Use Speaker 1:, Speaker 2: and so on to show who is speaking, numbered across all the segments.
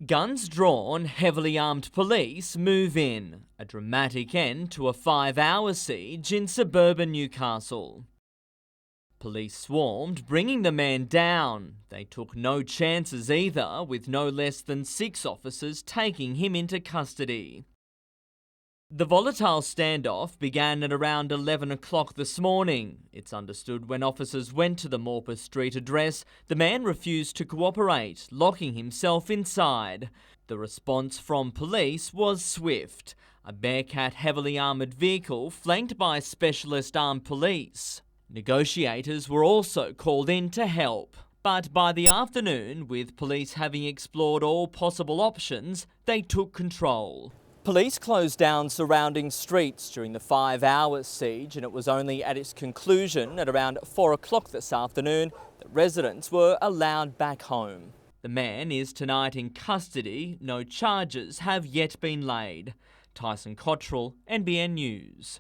Speaker 1: Guns drawn, heavily armed police move in. A dramatic end to a 5-hour siege in suburban Newcastle. Police swarmed, bringing the man down. They took no chances either, with no less than 6 officers taking him into custody. The volatile standoff began at around 11 o'clock this morning. It's understood when officers went to the Morpeth Street address, the man refused to cooperate, locking himself inside. The response from police was swift. A Bearcat heavily armoured vehicle flanked by specialist armed police. Negotiators were also called in to help. But by the afternoon, with police having explored all possible options, they took control. Police closed down surrounding streets during the 5-hour siege, and it was only at its conclusion at around 4 o'clock this afternoon that residents were allowed back home. The man is tonight in custody. No charges have yet been laid. Tyson Cottrell, NBN News.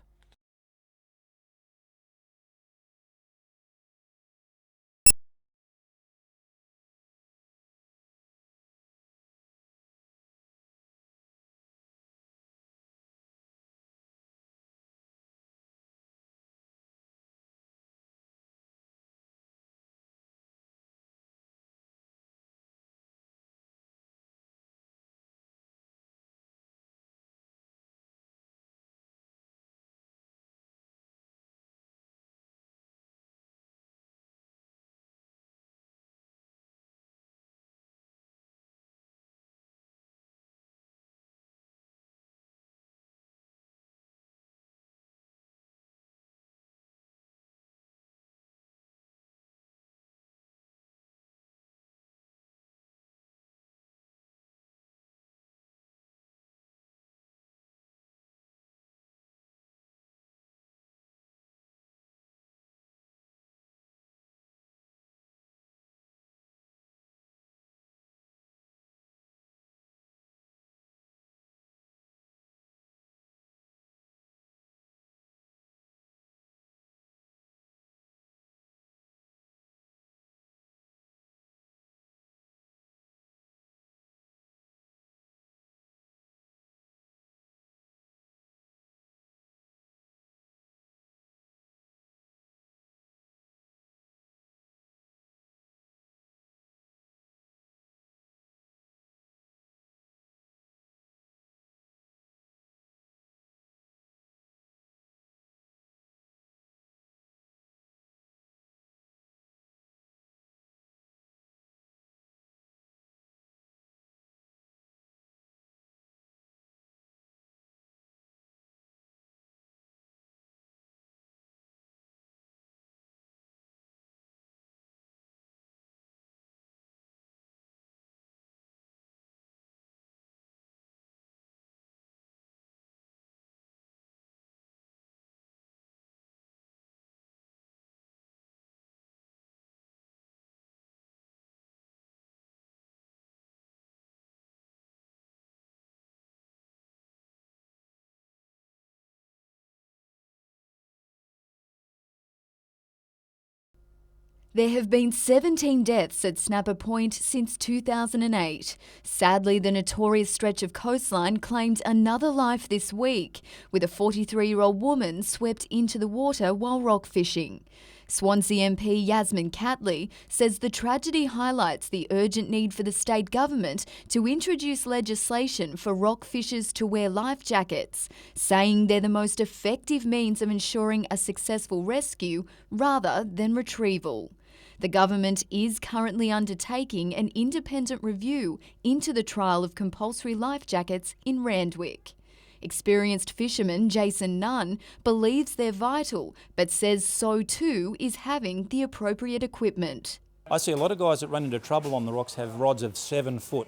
Speaker 2: There have been 17 deaths at Snapper Point since 2008. Sadly, the notorious stretch of coastline claimed another life this week, with a 43-year-old woman swept into the water while rock fishing. Swansea MP Yasmin Catley says the tragedy highlights the urgent need for the state government to introduce legislation for rock fishers to wear life jackets, saying they're the most effective means of ensuring a successful rescue rather than retrieval. The government is currently undertaking an independent review into the trial of compulsory life jackets in Randwick. Experienced fisherman Jason Nunn believes they're vital, but says so too is having the appropriate equipment.
Speaker 3: I see a lot of guys that run into trouble on the rocks have rods of 7 foot.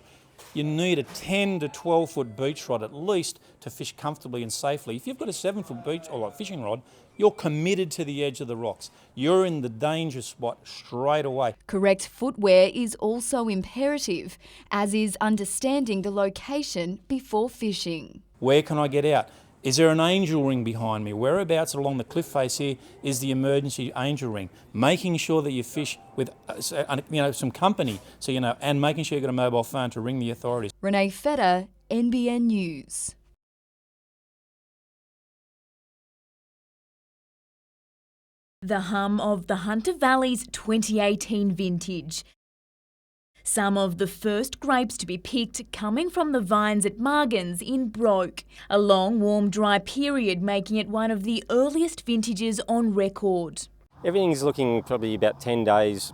Speaker 3: You need a 10 to 12 foot beach rod at least to fish comfortably and safely. If you've got a 7 foot beach or like fishing rod, you're committed to the edge of the rocks. You're in the danger spot straight away.
Speaker 2: Correct footwear is also imperative, as is understanding the location before fishing.
Speaker 3: Where can I get out? Is there an angel ring behind me? Whereabouts along the cliff face here is the emergency angel ring? Making sure that you fish with some company, and making sure you've got a mobile phone to ring the authorities.
Speaker 2: Renee Feder, NBN News.
Speaker 4: The hum of the Hunter Valley's 2018 vintage. Some of the first grapes to be picked coming from the vines at Margans in Broke. A long, warm, dry period making it one of the earliest vintages on record.
Speaker 5: Everything's looking probably about 10 days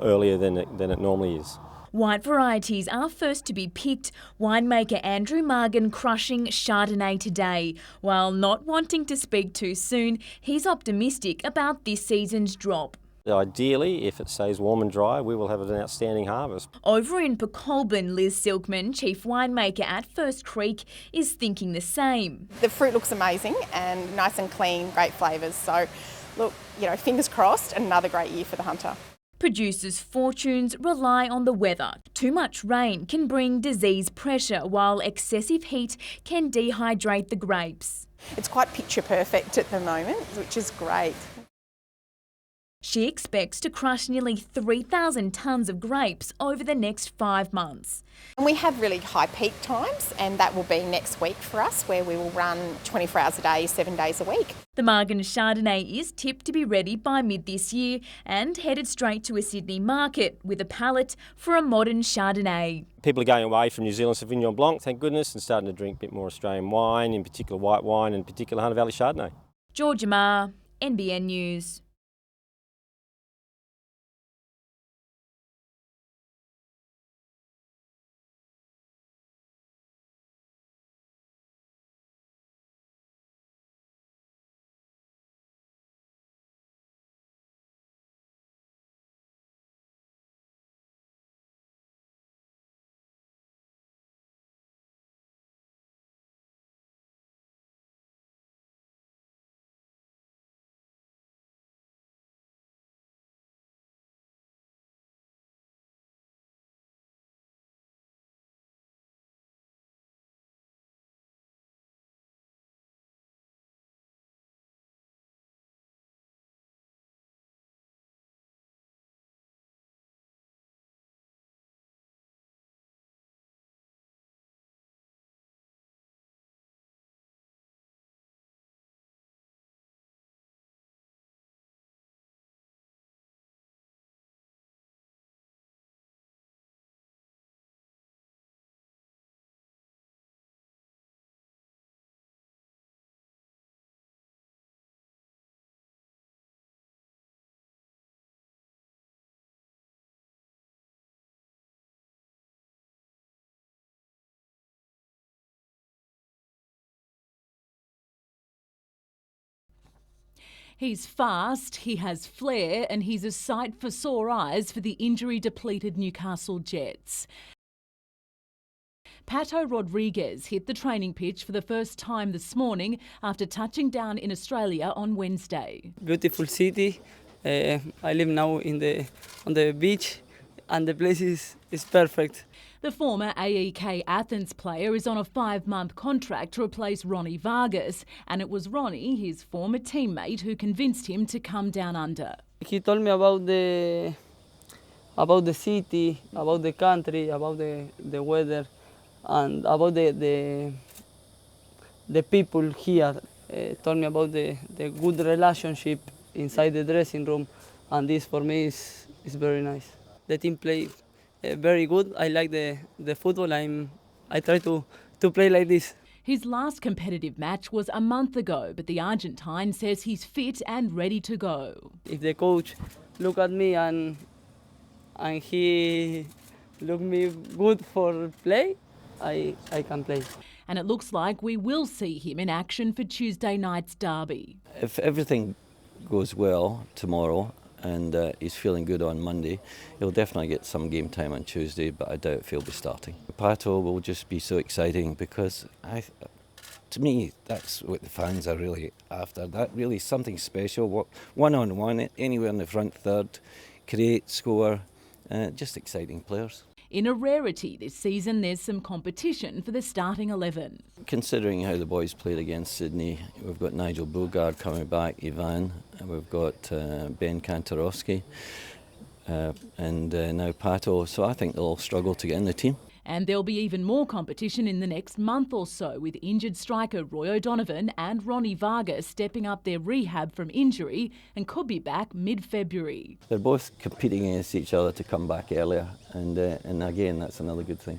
Speaker 5: earlier than it normally is.
Speaker 4: White varieties are first to be picked, winemaker Andrew Margan crushing Chardonnay today. While not wanting to speak too soon, he's optimistic about this season's drop.
Speaker 5: Ideally, if it stays warm and dry, we will have an outstanding harvest.
Speaker 4: Over in Pecolbin, Liz Silkman, chief winemaker at First Creek, is thinking the same.
Speaker 6: The fruit looks amazing and nice and clean, great flavours. So, look, fingers crossed, another great year for the Hunter.
Speaker 4: Producers' fortunes rely on the weather. Too much rain can bring disease pressure, while excessive heat can dehydrate the grapes.
Speaker 6: It's quite picture perfect at the moment, which is great.
Speaker 4: She expects to crush nearly 3,000 tonnes of grapes over the next 5 months.
Speaker 6: And we have really high peak times, and that will be next week for us, where we will run 24 hours a day, 7 days a week.
Speaker 4: The Margan Chardonnay is tipped to be ready by mid this year and headed straight to a Sydney market with a palate for a modern Chardonnay.
Speaker 5: People are going away from New Zealand Sauvignon Blanc, thank goodness, and starting to drink a bit more Australian wine, in particular white wine, and in particular Hunter Valley Chardonnay.
Speaker 4: Georgia Marr, NBN News.
Speaker 7: He's fast, he has flair, and he's a sight for sore eyes for the injury-depleted Newcastle Jets. Pato Rodriguez hit the training pitch for the first time this morning after touching down in Australia on Wednesday.
Speaker 8: Beautiful city. I live now on the beach, and the place is perfect.
Speaker 7: The former AEK Athens player is on a 5-month contract to replace Ronnie Vargas, and it was Ronnie, his former teammate, who convinced him to come down under.
Speaker 8: He told me about the city, about the country, about the weather, and about the people here. Told me about the good relationship inside the dressing room, and this for me is very nice. The team play very good. I like the football. I try to play like this.
Speaker 7: His last competitive match was a month ago, but the Argentine says he's fit and ready to go.
Speaker 8: If the coach look at me and he look me good for play, I can play.
Speaker 7: And it looks like we will see him in action for Tuesday night's derby.
Speaker 9: If everything goes well tomorrow and he's feeling good on Monday, he'll definitely get some game time on Tuesday, but I doubt if he'll be starting. Pato will just be so exciting because to me, that's what the fans are really after. That really something special, one-on-one, anywhere in the front third, create, score, just exciting players.
Speaker 7: In a rarity this season, there's some competition for the starting 11.
Speaker 9: Considering how the boys played against Sydney, we've got Nigel Bogard coming back, Ivan, and we've got Ben Kantarowski and now Pato, so I think they'll all struggle to get in the team.
Speaker 7: And there'll be even more competition in the next month or so, with injured striker Roy O'Donovan and Ronnie Vargas stepping up their rehab from injury and could be back mid-February.
Speaker 9: They're both competing against each other to come back earlier, and again, that's another good thing.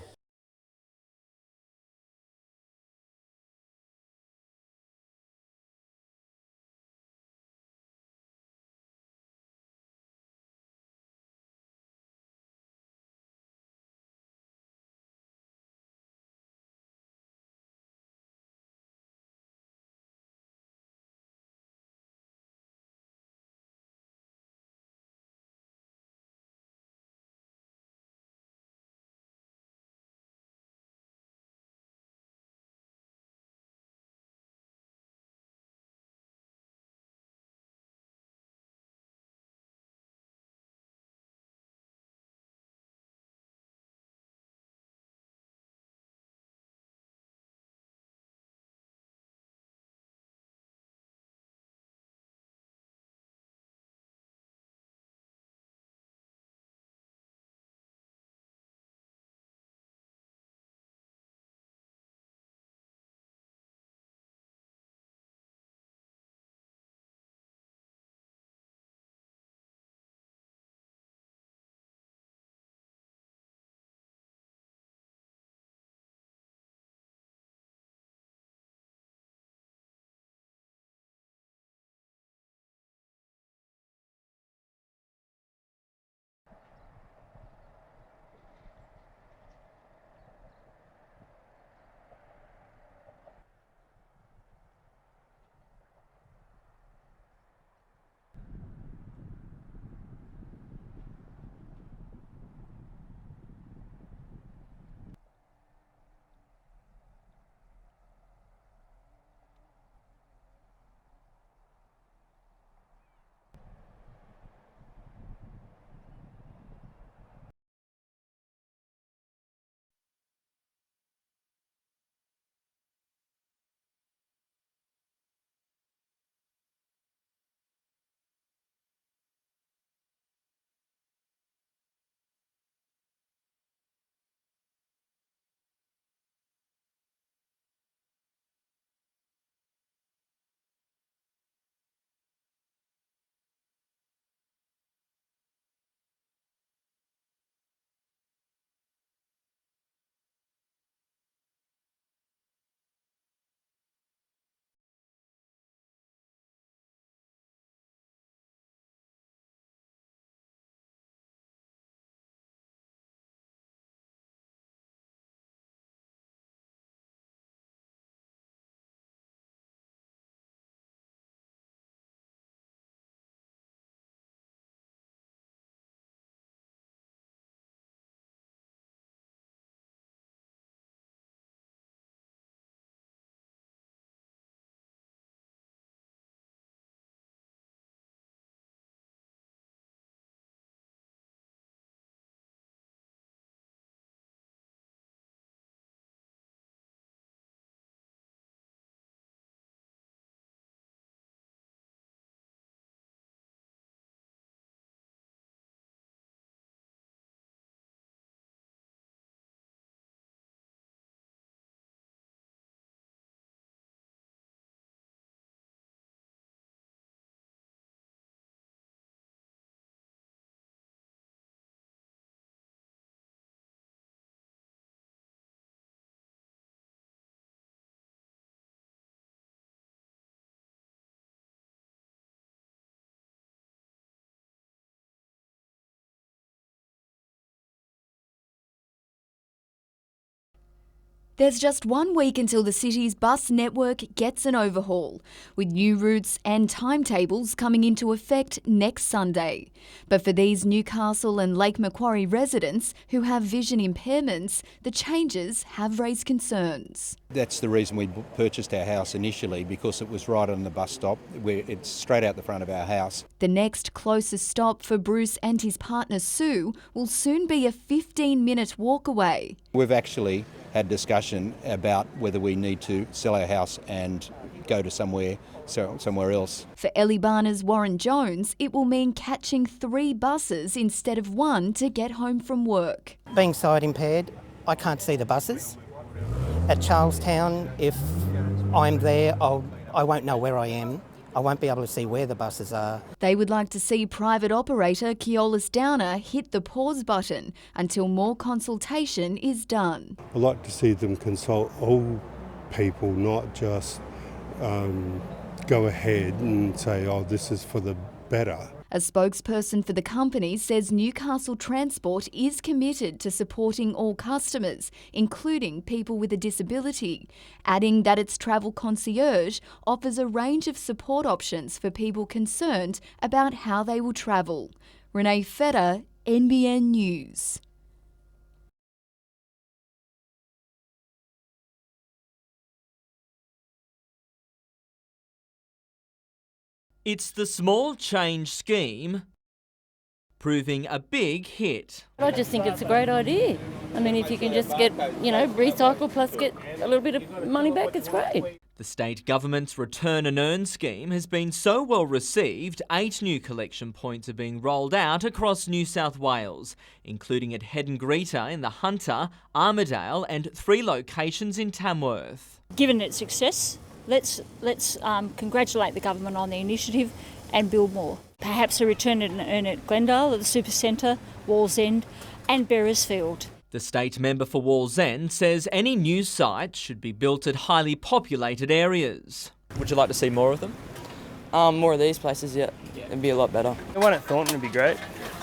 Speaker 2: There's just 1 week until the city's bus network gets an overhaul, with new routes and timetables coming into effect next Sunday. But for these Newcastle and Lake Macquarie residents who have vision impairments, the changes have raised concerns.
Speaker 10: That's the reason we purchased our house initially, because it was right on the bus stop. It's straight out the front of our house.
Speaker 2: The next closest stop for Bruce and his partner Sue will soon be a 15-minute walk away.
Speaker 10: We've actually had discussion about whether we need to sell our house and go to somewhere else.
Speaker 2: For Ellie Barner's Warren Jones, it will mean catching 3 buses instead of 1 to get home from work.
Speaker 11: Being sight impaired, I can't see the buses. At Charlestown, if I'm there, I won't know where I am. I won't be able to see where the buses are.
Speaker 2: They would like to see private operator Keolis Downer hit the pause button until more consultation is done.
Speaker 12: I'd like to see them consult all people, not just go ahead and say, oh, this is for the better.
Speaker 2: A spokesperson for the company says Newcastle Transport is committed to supporting all customers, including people with a disability, adding that its travel concierge offers a range of support options for people concerned about how they will travel. Renee Feder, NBN News.
Speaker 1: It's the small change scheme proving a big hit.
Speaker 13: I just think it's a great idea. I mean, if you can just get, recycle plus get a little bit of money back, it's great.
Speaker 1: The state government's Return and Earn scheme has been so well received, 8 new collection points are being rolled out across New South Wales, including at Head and Greeter in the Hunter, Armidale and 3 locations in Tamworth.
Speaker 14: Given its success, let's congratulate the government on the initiative and build more. Perhaps a Return and Earn at Glendale, at the Supercentre, Wallsend and Beresfield.
Speaker 1: The state member for Wallsend says any new sites should be built at highly populated areas.
Speaker 15: Would you like to see more of them?
Speaker 16: More of these places, yeah. It'd be a lot better.
Speaker 17: The one at Thornton would be great.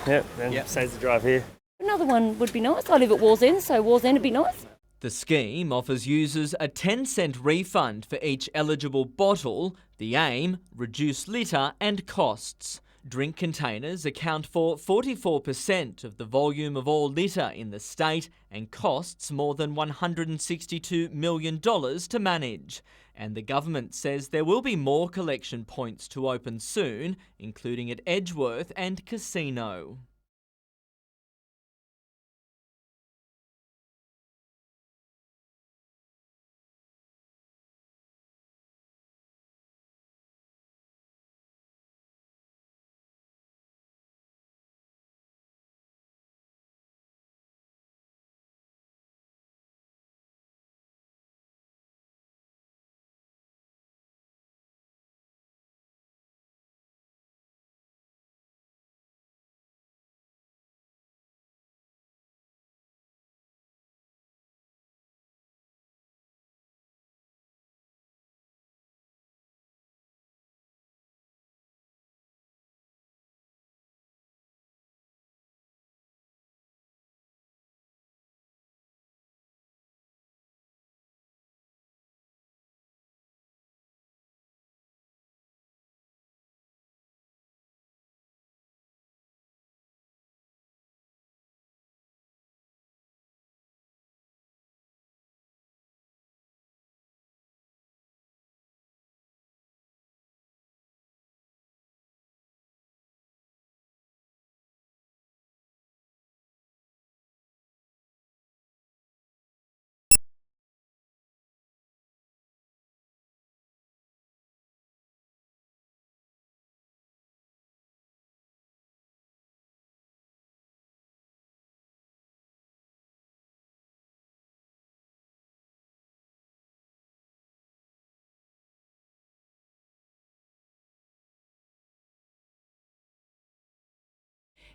Speaker 17: Yep, and saves the drive here.
Speaker 13: Another one would be nice. I live at Wallsend, so Wallsend would be nice.
Speaker 1: The scheme offers users a 10-cent refund for each eligible bottle. The aim, reduce litter and costs. Drink containers account for 44% of the volume of all litter in the state and costs more than $162 million to manage. And the government says there will be more collection points to open soon, including at Edgeworth and Casino.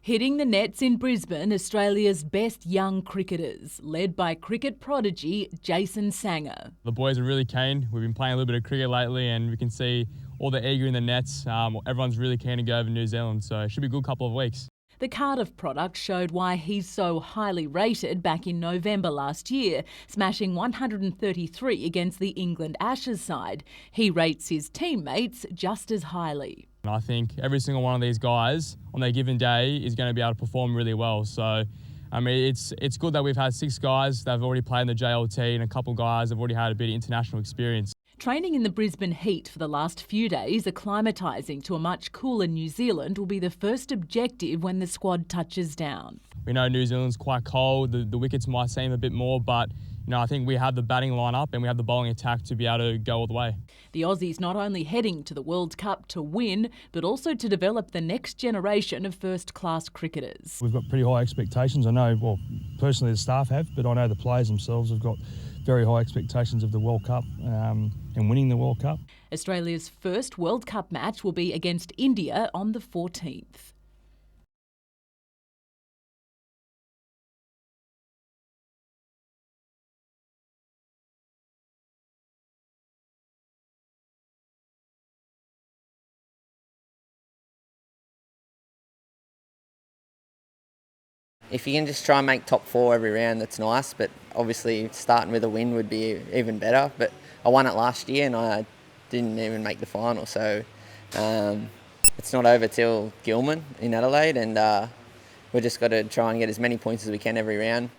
Speaker 7: Hitting the nets in Brisbane, Australia's best young cricketers, led by cricket prodigy Jason Sanger.
Speaker 18: The boys are really keen. We've been playing a little bit of cricket lately and we can see all the eager in the nets. Everyone's really keen to go over to New Zealand, so it should be a good couple of weeks.
Speaker 7: The Cardiff product showed why he's so highly rated back in November last year, smashing 133 against the England Ashes side. He rates his teammates just as highly.
Speaker 18: I think every single one of these guys on their given day is going to be able to perform really well. So, I mean, it's good that we've had 6 guys that have already played in the JLT and a couple of guys have already had a bit of international experience.
Speaker 7: Training in the Brisbane heat for the last few days, acclimatising to a much cooler New Zealand will be the first objective when the squad touches down.
Speaker 18: We know New Zealand's quite cold, the wickets might seem a bit more, but I think we have the batting lineup and we have the bowling attack to be able to go all the way.
Speaker 7: The Aussies not only heading to the World Cup to win, but also to develop the next generation of first-class cricketers.
Speaker 15: We've got pretty high expectations. I know, well, personally the staff have, but I know the players themselves have got very high expectations of the World Cup and winning the World Cup.
Speaker 7: Australia's first World Cup match will be against India on the 14th.
Speaker 19: If you can just try and make top 4 every round, that's nice, but obviously starting with a win would be even better. But I won it last year and I didn't even make the final, so it's not over till Gilman in Adelaide, and we've just got to try and get as many points as we can every round.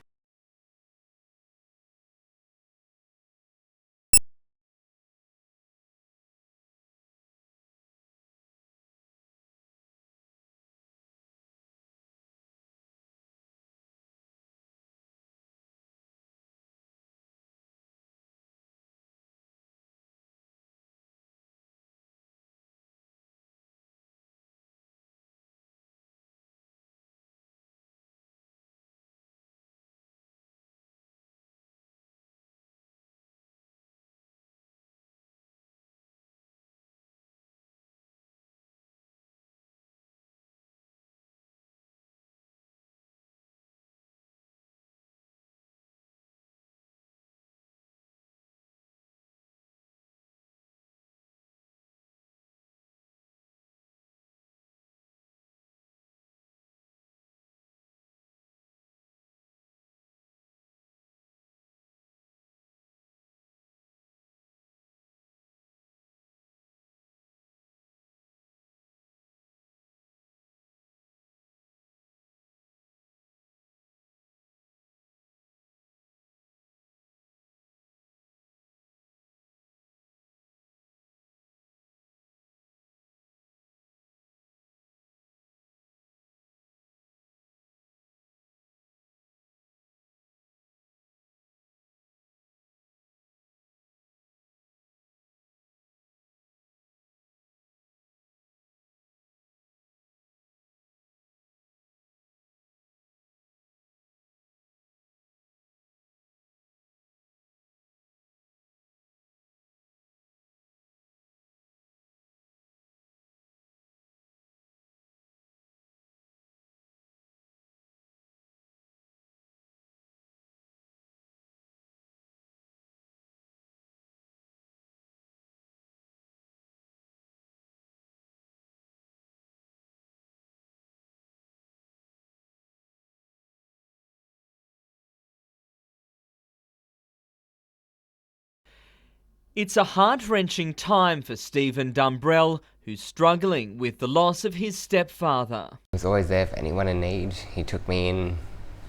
Speaker 1: It's a heart-wrenching time for Stephen Dumbrell, who's struggling with the loss of his stepfather.
Speaker 20: He was always there for anyone in need. He took me in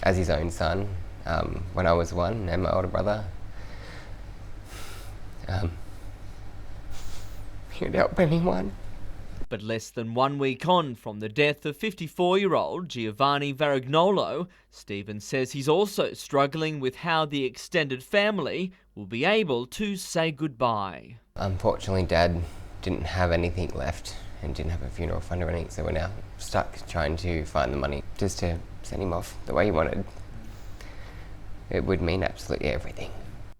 Speaker 20: as his own son when I was 1, and my older brother. He would help anyone.
Speaker 1: But less than 1 week on from the death of 54-year-old Giovanni Varagnolo, Stephen says he's also struggling with how the extended family will be able to say goodbye.
Speaker 20: Unfortunately, Dad didn't have anything left and didn't have a funeral fund or anything, so we're now stuck trying to find the money just to send him off the way he wanted. It would mean absolutely everything.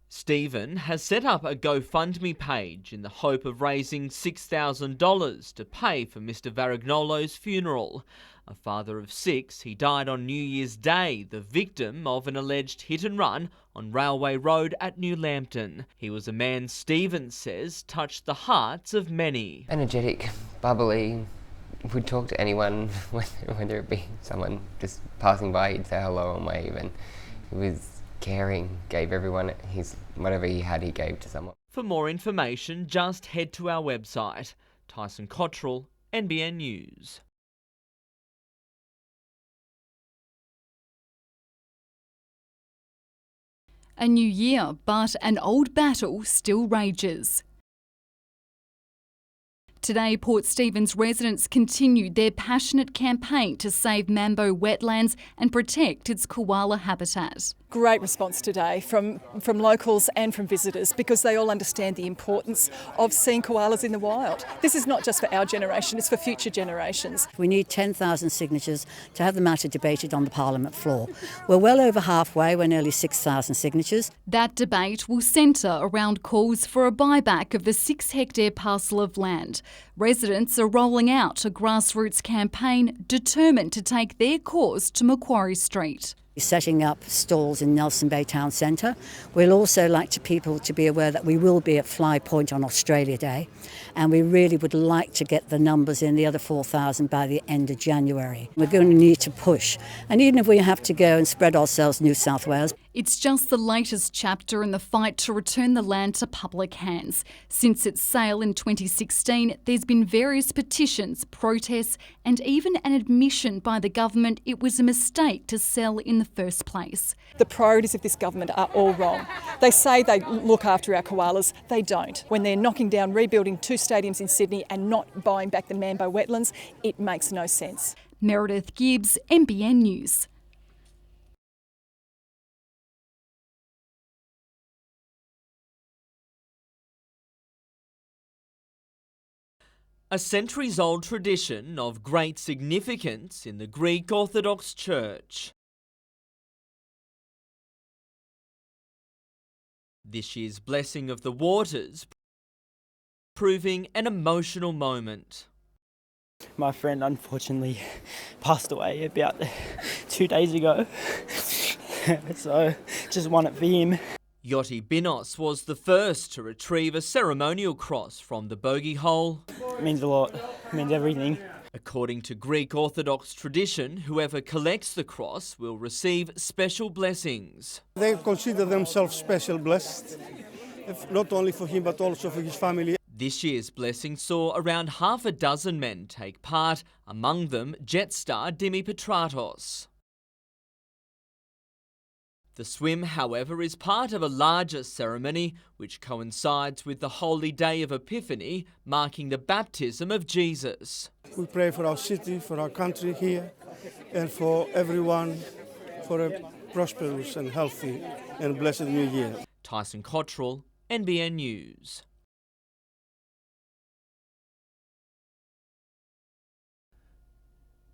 Speaker 1: Stephen has set up a GoFundMe page in the hope of raising $6,000 to pay for Mr. Varagnolo's funeral. A father of 6, he died on New Year's Day, the victim of an alleged hit-and-run on Railway Road at New Lambton. He was a man Stephen says touched the hearts of many.
Speaker 20: Energetic, bubbly, would talk to anyone, whether it be someone just passing by, he'd say hello and wave, and he was caring, gave everyone whatever he had, he gave to someone.
Speaker 1: For more information, just head to our website. Tyson Cottrell, NBN News.
Speaker 2: A new year, but an old battle still rages. Today, Port Stephens residents continued their passionate campaign to save Mambo wetlands and protect its koala habitat.
Speaker 21: Great response today from locals and from visitors, because they all understand the importance of seeing koalas in the wild. This is not just for our generation, it's for future generations.
Speaker 22: We need 10,000 signatures to have the matter debated on the Parliament floor. We're well over halfway, we're nearly 6,000 signatures.
Speaker 2: That debate will centre around calls for a buyback of the 6-hectare parcel of land. Residents are rolling out a grassroots campaign determined to take their cause to Macquarie Street.
Speaker 22: Setting up stalls in Nelson Bay Town Centre. We'll also like people to be aware that we will be at Fly Point on Australia Day, and we really would like to get the numbers in, the other 4,000, by the end of January. We're going to need to push, and even if we have to go and spread ourselves New South Wales.
Speaker 2: It's just the latest chapter in the fight to return the land to public hands. Since its sale in 2016, there's been various petitions, protests, and even an admission by the government it was a mistake to sell in the first place.
Speaker 21: The priorities of this government are all wrong. They say they look after our koalas, they don't. When they're knocking down, rebuilding 2 stadiums in Sydney and not buying back the Mambo wetlands, it makes no sense.
Speaker 2: Meredith Gibbs, NBN News.
Speaker 1: A centuries-old tradition of great significance in the Greek Orthodox Church. This year's Blessing of the Waters proving an emotional moment.
Speaker 23: My friend unfortunately passed away about 2 days ago, so just want it for him.
Speaker 1: Yoti Binos was the first to retrieve a ceremonial cross from the bogey hole.
Speaker 23: It means a lot, it means everything.
Speaker 1: According to Greek Orthodox tradition, whoever collects the cross will receive special blessings.
Speaker 12: They consider themselves special blessed, not only for him but also for his family.
Speaker 1: This year's blessing saw around half a dozen men take part, among them jet star Dimi Petratos. The swim, however, is part of a larger ceremony which coincides with the Holy Day of Epiphany, marking the baptism of Jesus.
Speaker 12: We pray for our city, for our country here, and for everyone for a prosperous and healthy and blessed new year.
Speaker 1: Tyson Cottrell, NBN News.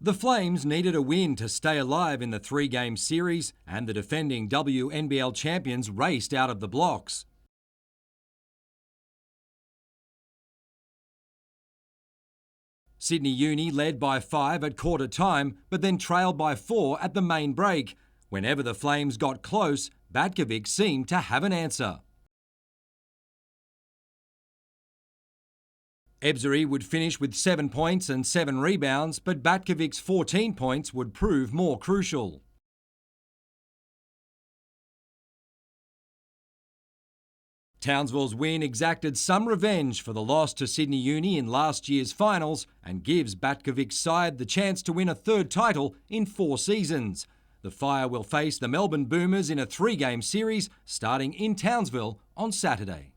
Speaker 24: The Flames needed a win to stay alive in the 3-game series, and the defending WNBL champions raced out of the blocks. Sydney Uni led by 5 at quarter time, but then trailed by 4 at the main break. Whenever the Flames got close, Batkovic seemed to have an answer. Ebzery would finish with 7 points and 7 rebounds, but Batkovic's 14 points would prove more crucial. Townsville's win exacted some revenge for the loss to Sydney Uni in last year's finals and gives Batkovic's side the chance to win a 3rd title in 4 seasons. The Fire will face the Melbourne Boomers in a 3-game series starting in Townsville on Saturday.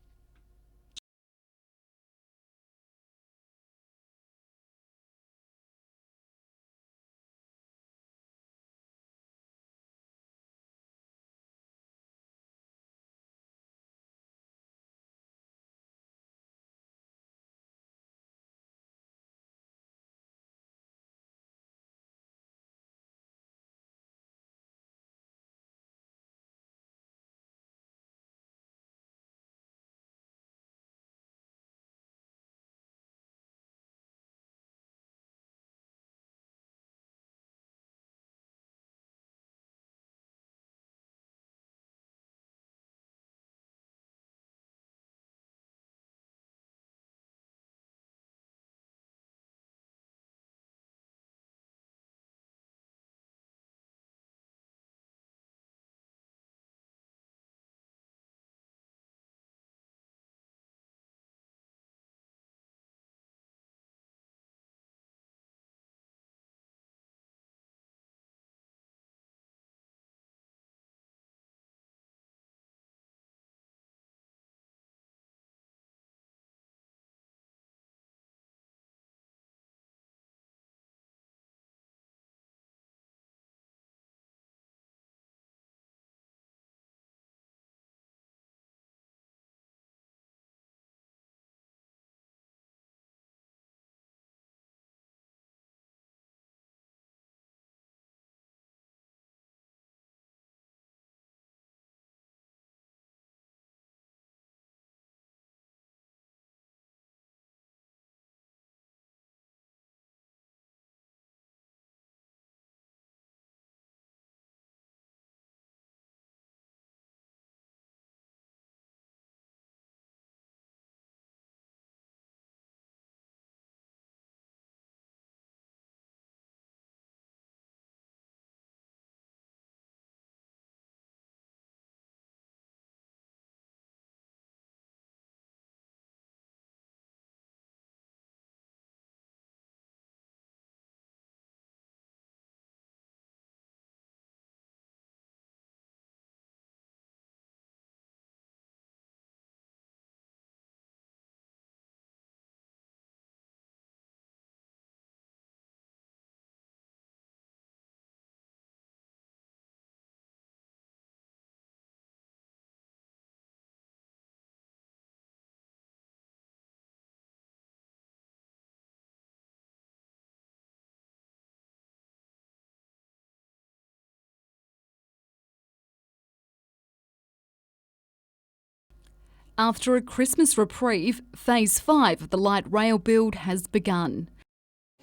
Speaker 3: After a Christmas reprieve, Phase 5 of the light rail build has begun.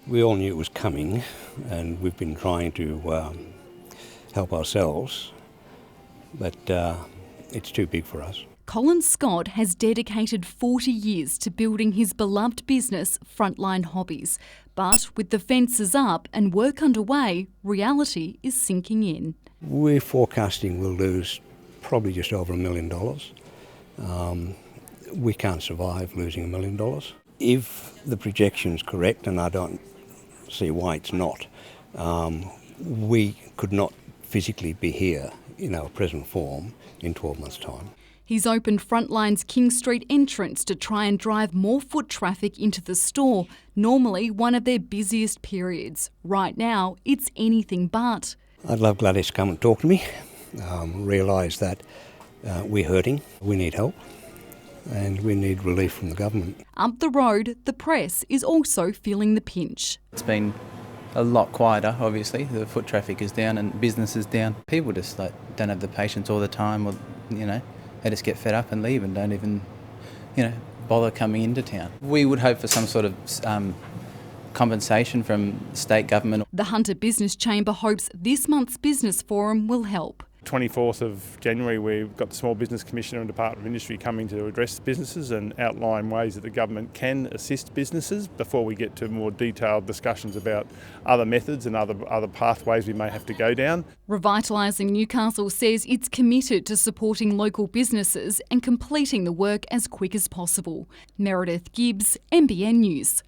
Speaker 4: We all knew it was coming, and we've been trying to help ourselves, but it's too big for us.
Speaker 3: Colin Scott has dedicated 40 years to building his beloved business, Frontline Hobbies. But with the fences up and work underway, reality is sinking in.
Speaker 4: We're forecasting we'll lose probably just over $1 million. We can't survive losing $1 million. If the projection's correct, and I don't see why it's not, we could not physically be here in our present form in 12 months' time.
Speaker 3: He's opened Frontline's King Street entrance to try and drive more foot traffic into the store, normally one of their busiest periods. Right now, it's anything but.
Speaker 4: I'd love Gladys to come and talk to me, realise that we're hurting, we need help, and we need relief from the government.
Speaker 3: Up the road, the press is also feeling the pinch.
Speaker 5: It's been a lot quieter, obviously. The foot traffic is down and business is down. People just don't have the patience all the time, or they just get fed up and leave and don't even, bother coming into town. We would hope for some sort of compensation from state government.
Speaker 3: The Hunter Business Chamber hopes this month's business forum will help.
Speaker 17: 24th of January, we've got the Small Business Commissioner and Department of Industry coming to address businesses and outline ways that the government can assist businesses before we get to more detailed discussions about other methods and other pathways we may have to go down.
Speaker 3: Revitalising Newcastle says it's committed to supporting local businesses and completing the work as quick as possible. Meredith Gibbs, NBN News.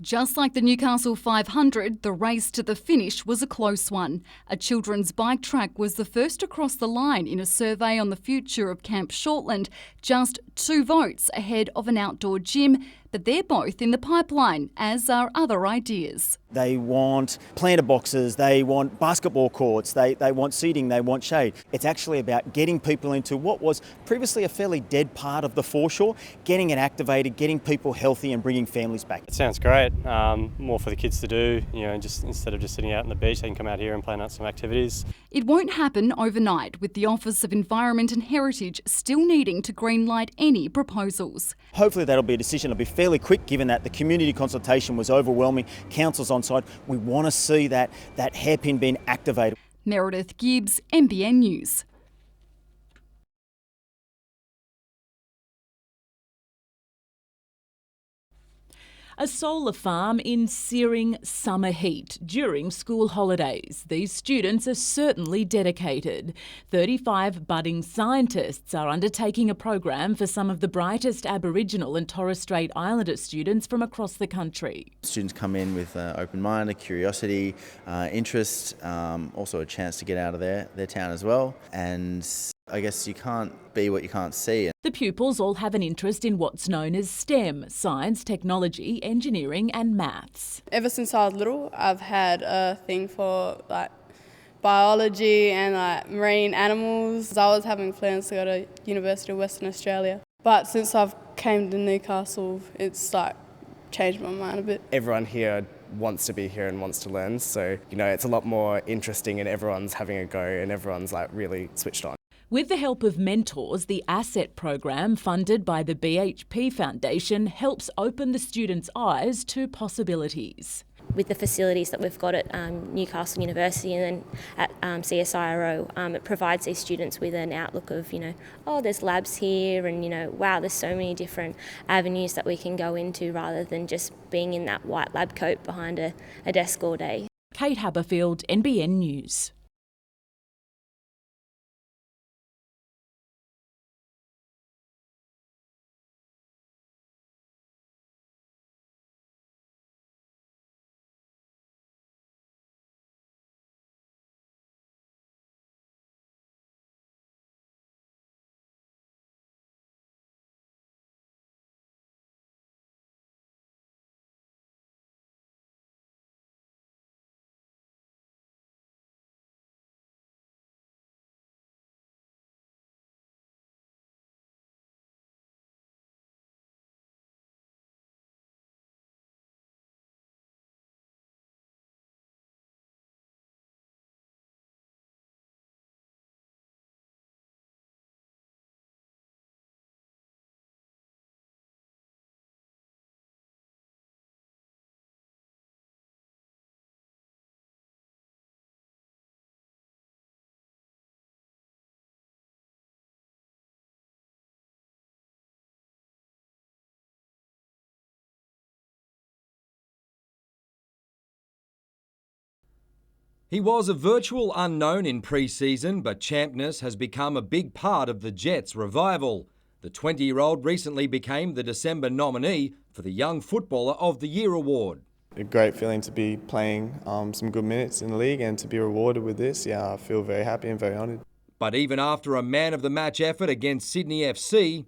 Speaker 3: Just like the Newcastle 500, the race to the finish was a close one. A children's bike track was the first across the line in a survey on the future of Camp Shortland, just 2 votes ahead of an outdoor gym, but they're both in the pipeline, as are other ideas.
Speaker 6: They want planter boxes, they want basketball courts, they want seating, they want shade. It's actually about getting people into what was previously a fairly dead part of the foreshore, getting it activated, getting people healthy and bringing families back.
Speaker 17: It sounds great, more for the kids to do, just instead of just sitting out on the beach, they can come out here and plan out some activities.
Speaker 3: It won't happen overnight, with the Office of Environment and Heritage still needing to greenlight any proposals.
Speaker 6: Hopefully that'll be a decision that'll be fairly quick, given that the community consultation was overwhelming, council's on side. We want to see that hairpin being activated.
Speaker 3: Meredith Gibbs, NBN News.
Speaker 7: A solar farm in searing summer heat during school holidays. These students are certainly dedicated. 35 budding scientists are undertaking a program for some of the brightest Aboriginal and Torres Strait Islander students from across the country.
Speaker 25: Students come in with open mind, a curiosity, interest, also a chance to get out of their town as well. And I guess you can't be what you can't see.
Speaker 7: The pupils all have an interest in what's known as STEM, science, technology, engineering and maths.
Speaker 26: Ever since I was little, I've had a thing for biology and marine animals. I was having plans to go to University of Western Australia. But since I've came to Newcastle, it's changed my mind a bit.
Speaker 27: Everyone here wants to be here and wants to learn, so it's a lot more interesting and everyone's having a go and everyone's really switched on.
Speaker 7: With the help of mentors, the ASSET program funded by the BHP Foundation helps open the students' eyes to possibilities.
Speaker 8: with the facilities that we've got at Newcastle University and then at CSIRO, it provides these students with an outlook of, oh, there's labs here and, wow, there's so many different avenues that we can go into rather than just being in that white lab coat behind a desk all day.
Speaker 7: Kate Haberfield, NBN News.
Speaker 24: He was a virtual unknown in pre-season, but Champness has become a big part of the Jets' revival. The 20-year-old recently became the December nominee for the Young Footballer of the Year award.
Speaker 9: A great feeling to be playing some good minutes in the league and to be rewarded with this. Yeah, I feel very happy and very honoured.
Speaker 24: But even after a man-of-the-match effort against Sydney FC,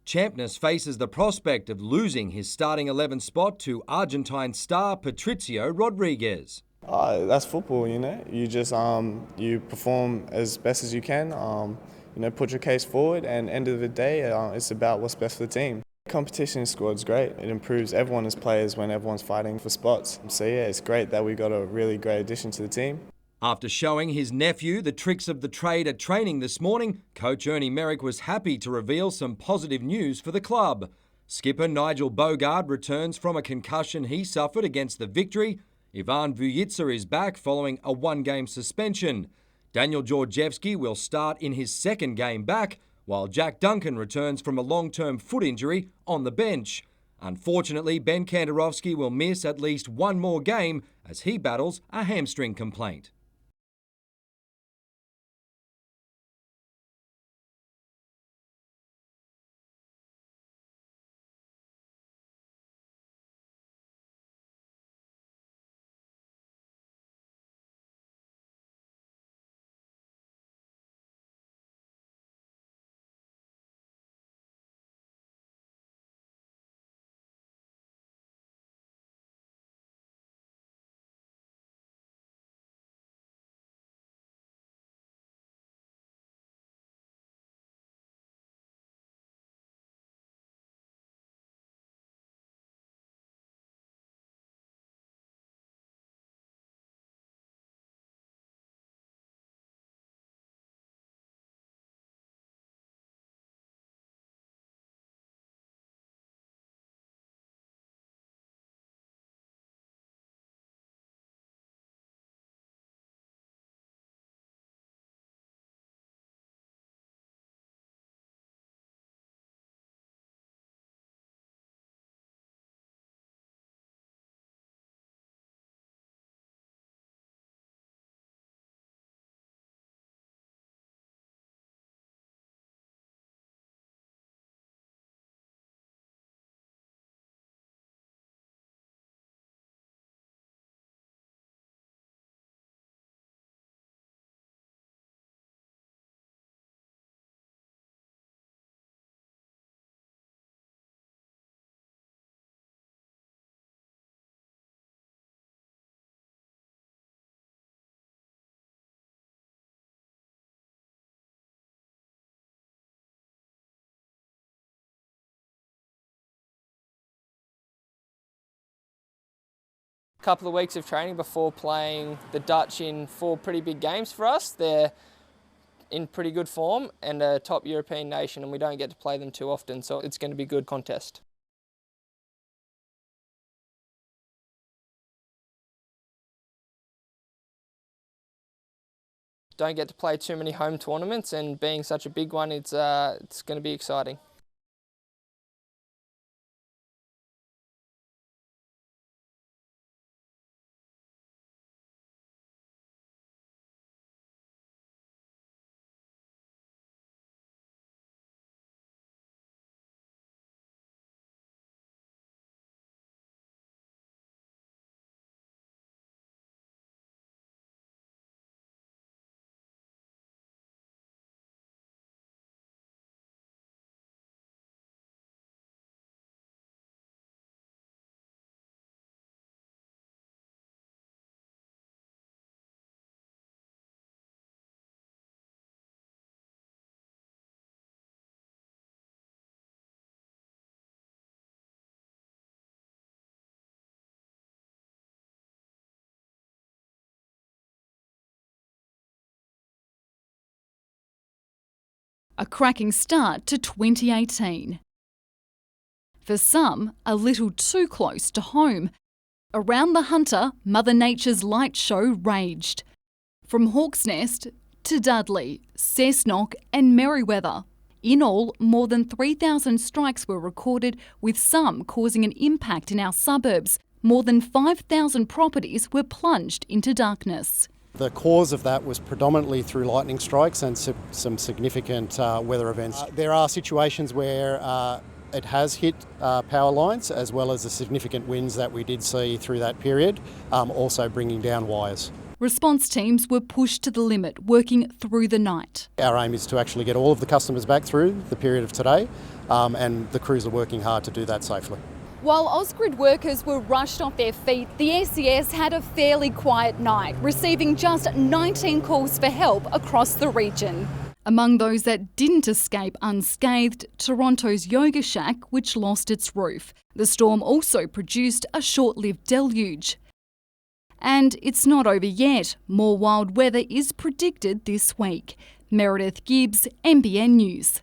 Speaker 24: Champness faces the prospect of losing his starting 11 spot to Argentine star Patricio Rodriguez.
Speaker 9: That's football, You just you perform as best as you can. Put your case forward, and end of the day, it's about what's best for the team. Competition in squad's great. It improves everyone as players when everyone's fighting for spots. So yeah, it's great that we got a really great addition to the team.
Speaker 24: After showing his nephew the tricks of the trade at training this morning, coach Ernie Merrick was happy to reveal some positive news for the club. Skipper Nigel Bogard returns from a concussion he suffered against the Victory. Ivan Vujitsa is back following a one-game suspension. Daniel Georgievski will start in his second game back, while Jack Duncan returns from a long-term foot injury on the bench. Unfortunately, Ben Kandarovski will miss at least one more game as he battles a hamstring complaint.
Speaker 10: Couple of weeks of training before playing the Dutch in 4 pretty big games for us. They're in pretty good form and a top European nation, and we don't get to play them too often, so it's going to be a good contest. don't get to play too many home tournaments, and being such a big one, it's going to be exciting.
Speaker 3: A cracking start to 2018. For some, a little too close to home. Around the Hunter, Mother Nature's light show raged. From Hawk's Nest to Dudley, Cessnock and Merriweather. In all, more than 3,000 strikes were recorded, with some causing an impact in our suburbs. More than 5,000 properties were plunged into darkness.
Speaker 11: The cause of that was predominantly through lightning strikes and some significant weather events. There are situations where it has hit power lines, as well as the significant winds that we did see through that period, also bringing down wires.
Speaker 3: Response teams were pushed to the limit, working through the night.
Speaker 11: Our aim is to actually get all of the customers back through the period of today, and the crews are working hard to do that safely.
Speaker 3: While Ausgrid workers were rushed off their feet, the SES had a fairly quiet night, receiving just 19 calls for help across the region. Among those that didn't escape unscathed, Toronto's Yoga Shack, which lost its roof. The storm also produced a short-lived deluge. And it's not over yet. More wild weather is predicted this week. Meredith Gibbs, NBN News.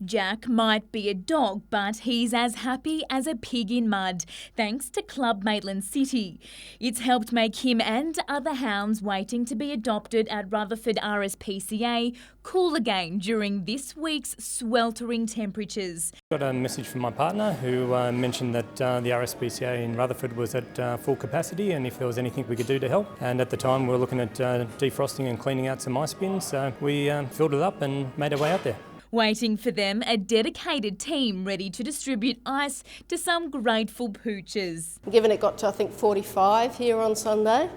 Speaker 13: Jack might be a dog, but he's as happy as a pig in mud, thanks to Club Maitland City. It's helped make him and other hounds waiting to be adopted at Rutherford RSPCA cool again during this week's sweltering temperatures.
Speaker 14: Got a message from my partner who mentioned that the RSPCA in Rutherford was at full capacity and if there was anything we could do to help. And at the time we were looking at defrosting and cleaning out some ice bins, so we filled it up and made our way out there.
Speaker 13: Waiting for them, a dedicated team ready to distribute ice to some grateful poochers.
Speaker 15: Given it got to, I think, 45 here on Sunday,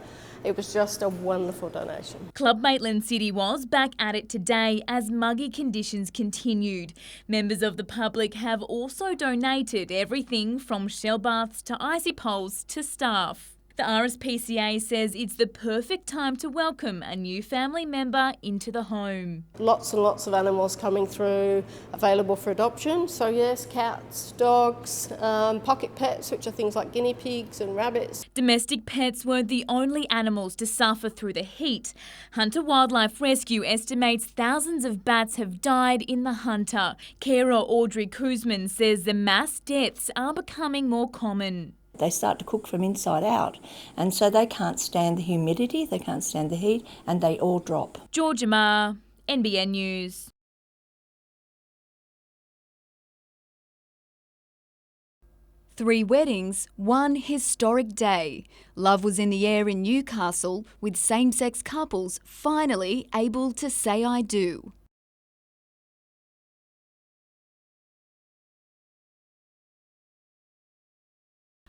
Speaker 15: it was just a wonderful donation.
Speaker 13: Club Maitland City was back at it today as muggy conditions continued. Members of the public have also donated everything from shell baths to icy poles to staff. The RSPCA says it's the perfect time to welcome a new family member into the home.
Speaker 15: Lots and lots of animals coming through, available for adoption. So yes, cats, dogs, pocket pets, which are things like guinea pigs and rabbits.
Speaker 13: Domestic pets weren't the only animals to suffer through the heat. Hunter Wildlife Rescue estimates thousands of bats have died in the Hunter. Carer Audrey Kuzman says the mass deaths are becoming more common.
Speaker 16: They start to cook from inside out, and so they can't stand the humidity, they can't stand the heat, and they all drop.
Speaker 13: Georgia Ma, NBN News.
Speaker 2: Three weddings, one historic day. Love was in the air in Newcastle, with same-sex couples finally able to say I do.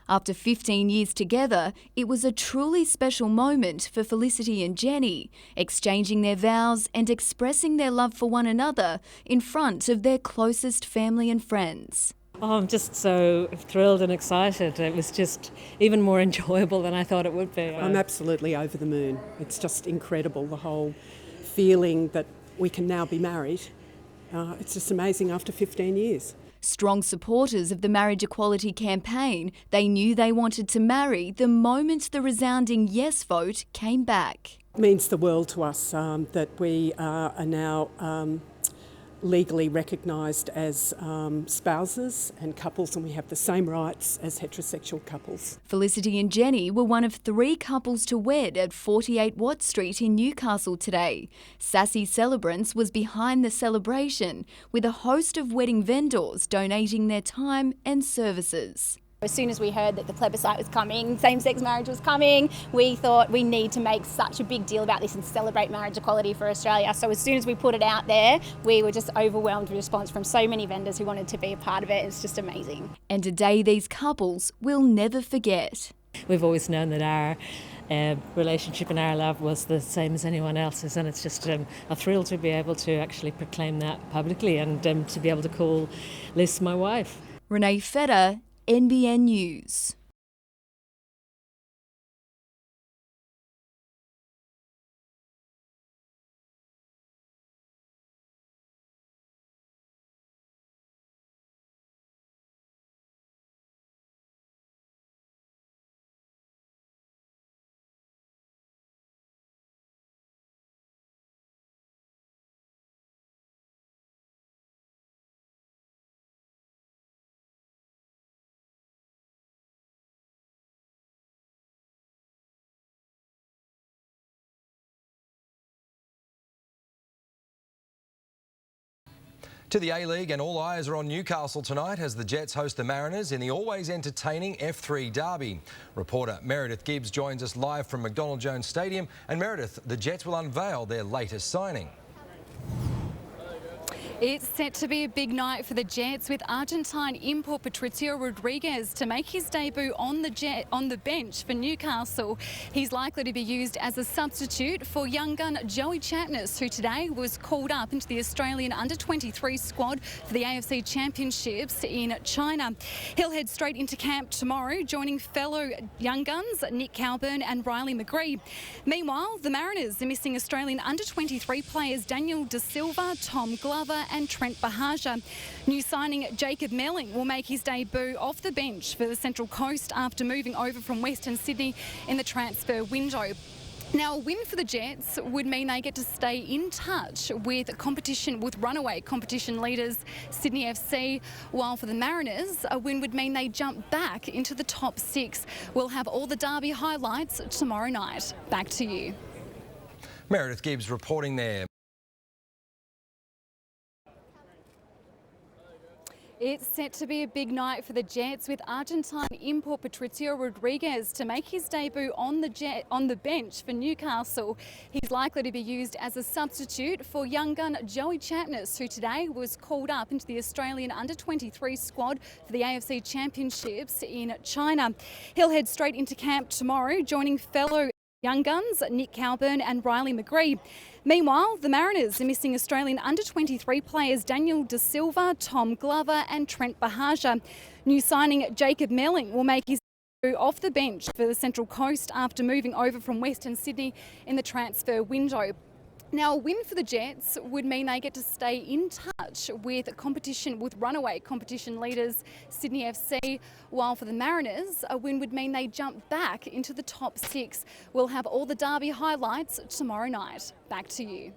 Speaker 2: After 15 years together, it was a truly special moment for Felicity and Jenny, exchanging their vows and expressing their love for one another in front of their closest family and friends.
Speaker 12: Oh, I'm just so thrilled and excited. It was just even more enjoyable than I thought it would be.
Speaker 18: I'm absolutely over the moon. It's just incredible, the whole feeling that we can now be married. It's just amazing after 15 years.
Speaker 2: Strong supporters of the marriage equality campaign, they knew they wanted to marry the moment the resounding yes vote came back.
Speaker 18: It means the world to us that we are now legally recognised as spouses and couples, and we have the same rights as heterosexual couples.
Speaker 2: Felicity and Jenny were one of 3 couples to wed at 48 Watt Street in Newcastle today. Sassy Celebrants was behind the celebration, with a host of wedding vendors donating their time and services.
Speaker 19: As soon as we heard that the plebiscite was coming, same-sex marriage was coming, we thought we need to make such a big deal about this and celebrate marriage equality for Australia. So as soon as we put it out there, we were just overwhelmed with response from so many vendors who wanted to be a part of it. It's just amazing.
Speaker 2: And a day these couples will never forget.
Speaker 12: We've always known that our relationship and our love was the same as anyone else's, and it's just a thrill to be able to actually proclaim that publicly and to be able to call Liz my wife.
Speaker 2: Renee Feder, NBN News.
Speaker 24: To the A-League, and all eyes are on Newcastle tonight as the Jets host the Mariners in the always entertaining F3 derby. Reporter Meredith Gibbs joins us live from McDonald Jones Stadium. And Meredith, the Jets will unveil their latest signing.
Speaker 3: It's set to be a big night for the Jets, with Argentine import Patricio Rodriguez to make his debut on the bench for Newcastle. He's likely to be used as a substitute for young gun Joey Chatness, who today was called up into the Australian under-23 squad for the AFC Championships in China. He'll head straight into camp tomorrow, joining fellow young guns Nick Cowburn and Riley McGree. Meanwhile, the Mariners are missing Australian under-23 players Daniel De Silva, Tom Glover and Trent Bahaja. New signing Jacob Melling will make his debut off the bench for the Central Coast after moving over from Western Sydney in the transfer window. Now, a win for the Jets would mean they get to stay in touch with runaway competition leaders Sydney FC, while for the Mariners, a win would mean they jump back into the top 6. We'll have all the derby highlights tomorrow night. Back to you.
Speaker 24: Meredith Gibbs reporting there.
Speaker 3: It's set to be a big night for the Jets, with Argentine import Patricio Rodriguez to make his debut on the bench for Newcastle. He's likely to be used as a substitute for young gun Joey Chatness, who today was called up into the Australian under-23 squad for the AFC Championships in China. He'll head straight into camp tomorrow, joining fellow young guns Nick Cowburn and Riley McGree. Meanwhile, the Mariners are missing Australian under-23 players Daniel De Silva, Tom Glover and Trent Bahaja. New signing Jacob Melling will make his debut off the bench for the Central Coast after moving over from Western Sydney in the transfer window. Now, a win for the Jets would mean they get to stay in touch with runaway competition leaders Sydney FC, while for the Mariners, a win would mean they jump back into the top 6. We'll have all the derby highlights tomorrow night. Back to you.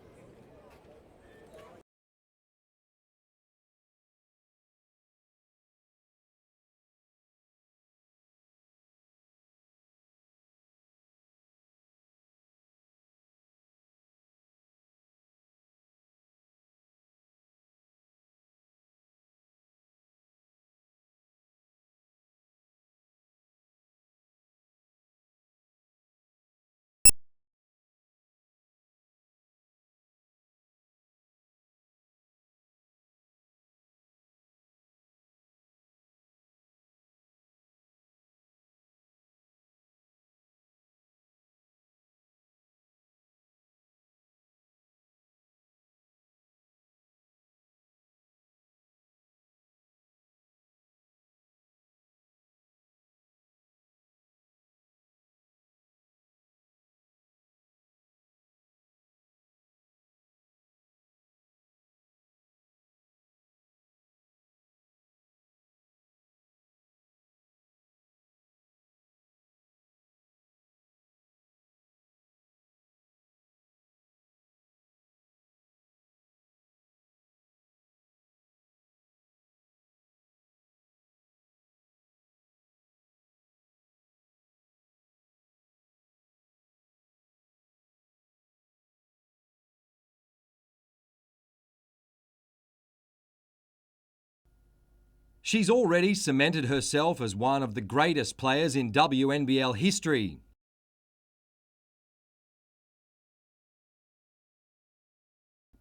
Speaker 24: She's already cemented herself as one of the greatest players in WNBL history.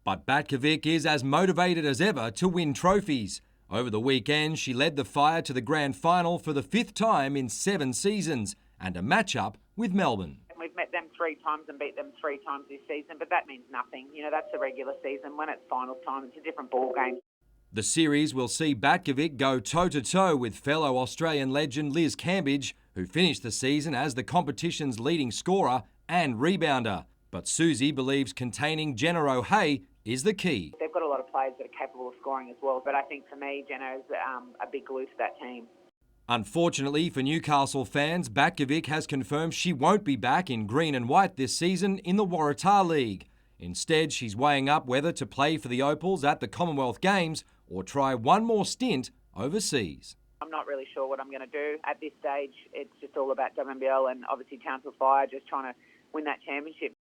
Speaker 24: But Batkovic is as motivated as ever to win trophies. Over the weekend, she led the Fire to the grand final for the 5th time in 7 seasons and a match-up with Melbourne.
Speaker 1: We've met them 3 times and beat them 3 times this season, but that means nothing. You know, that's the regular season. When it's finals time, it's a different ball game.
Speaker 24: The series will see Batkovic go toe-to-toe with fellow Australian legend Liz Cambridge, who finished the season as the competition's leading scorer and rebounder. But Susie believes containing Jenna O'Hay is the key.
Speaker 1: They've got a lot of players that are capable of scoring as well, but I think for me, Jenna is a big glue to that team.
Speaker 24: Unfortunately for Newcastle fans, Batkovic has confirmed she won't be back in green and white this season in the Waratah League. Instead, she's weighing up whether to play for the Opals at the Commonwealth Games or try one more stint overseas.
Speaker 1: I'm not really sure what I'm going to do. At this stage, it's just all about WNBL and obviously Townsville Fire just trying to win that championship.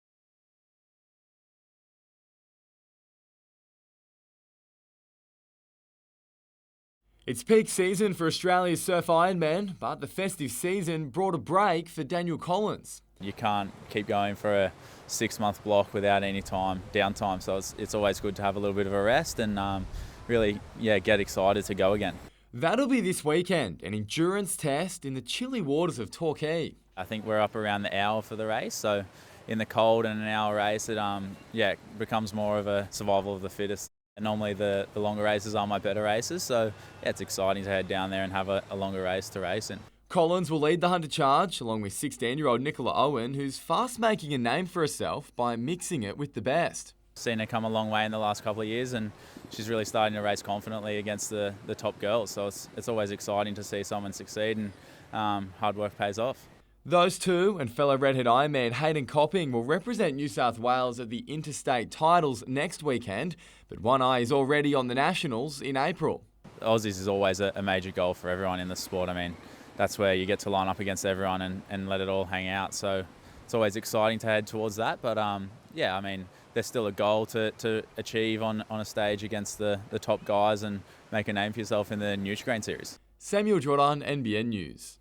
Speaker 4: It's peak season for Australia's Surf Ironman, but the festive season brought a break for Daniel Collins.
Speaker 5: You can't keep going for a 6-month block without any downtime, so it's always good to have a little bit of a rest and really get excited to go again.
Speaker 4: That'll be this weekend, an endurance test in the chilly waters of Torquay.
Speaker 5: I think we're up around the hour for the race, so in the cold and an hour race, it becomes more of a survival of the fittest. And normally the longer races are my better races, so it's exciting to head down there and have a longer race to race in.
Speaker 4: Collins will lead the Hunter Charge, along with 16-year-old Nicola Owen, who's fast making a name for herself by mixing it with the best.
Speaker 5: Seen her come a long way in the last couple of years, and she's really starting to race confidently against the top girls, so it's always exciting to see someone succeed, and hard work pays off.
Speaker 4: Those two and fellow redhead Ironman Hayden Copping will represent New South Wales at the interstate titles next weekend, but one eye is already on the nationals in April.
Speaker 5: Aussies is always a major goal for everyone in the sport. I mean, that's where you get to line up against everyone and let it all hang out. So it's always exciting to head towards that. But there's still a goal to achieve on a stage against the top guys and make a name for yourself in the Nutri-Grain series.
Speaker 4: Samuel Jordan, NBN News.